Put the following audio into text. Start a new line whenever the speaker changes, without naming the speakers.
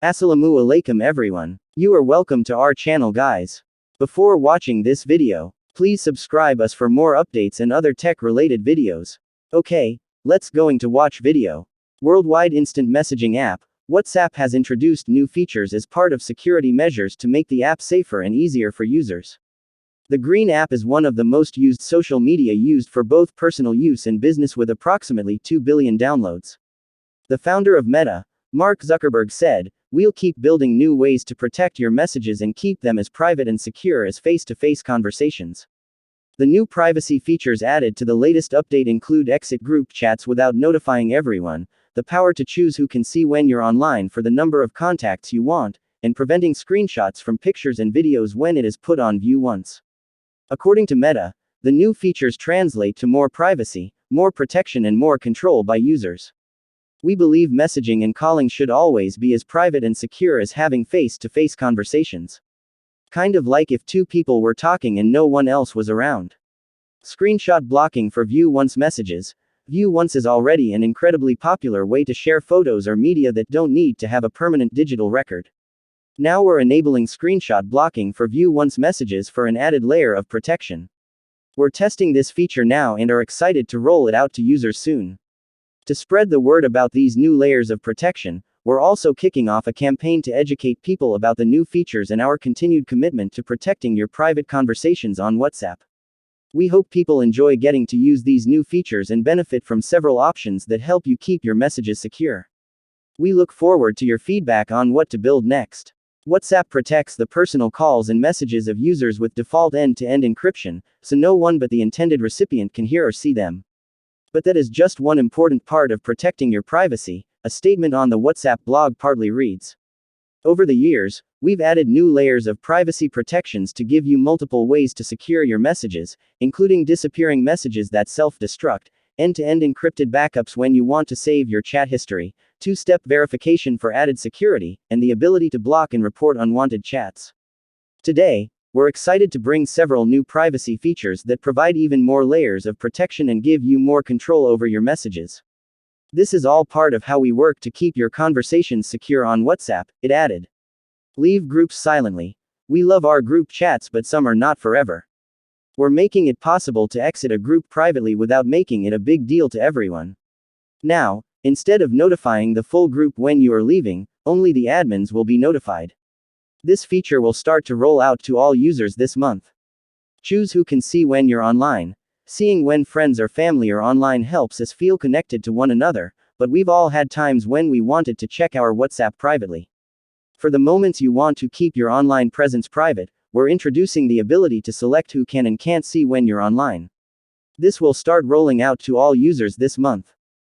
Assalamu alaikum everyone. You are welcome to our channel guys. Before watching this video, please subscribe us for more updates and other tech related videos. Okay, let's going to watch video. Worldwide instant messaging app, WhatsApp has introduced new features as part of security measures to make the app safer and easier for users. The Green app is one of the most used social media used for both personal use and business with approximately 2 billion downloads. The founder of Meta, Mark Zuckerberg said, "We'll keep building new ways to protect your messages and keep them as private and secure as face-to-face conversations." The new privacy features added to the latest update include exit group chats without notifying everyone, the power to choose who can see when you're online for the number of contacts you want, and preventing screenshots from pictures and videos when it is put on view once. According to Meta, the new features translate to more privacy, more protection and more control by users. "We believe messaging and calling should always be as private and secure as having face-to-face conversations. Kind of like if two people were talking and no one else was around." Screenshot blocking for view once messages. View once is already an incredibly popular way to share photos or media that don't need to have a permanent digital record. Now we're enabling screenshot blocking for view once messages for an added layer of protection. We're testing this feature now and are excited to roll it out to users soon. To spread the word about these new layers of protection, we're also kicking off a campaign to educate people about the new features and our continued commitment to protecting your private conversations on WhatsApp. We hope people enjoy getting to use these new features and benefit from several options that help you keep your messages secure. We look forward to your feedback on what to build next. WhatsApp protects the personal calls and messages of users with default end-to-end encryption, so no one but the intended recipient can hear or see them. But that is just one important part of protecting your privacy, a statement on the WhatsApp blog partly reads. Over the years, we've added new layers of privacy protections to give you multiple ways to secure your messages, including disappearing messages that self-destruct, end-to-end encrypted backups when you want to save your chat history, two-step verification for added security, and the ability to block and report unwanted chats. Today, we're excited to bring several new privacy features that provide even more layers of protection and give you more control over your messages. This is all part of how we work to keep your conversations secure on WhatsApp, it added. Leave groups silently. We love our group chats, but some are not forever. We're making it possible to exit a group privately without making it a big deal to everyone. Now, instead of notifying the full group when you are leaving, only the admins will be notified. This feature will start to roll out to all users this month. Choose who can see when you're online. Seeing when friends or family are online helps us feel connected to one another, but we've all had times when we wanted to check our WhatsApp privately. For the moments you want to keep your online presence private, we're introducing the ability to select who can and can't see when you're online. This will start rolling out to all users this month.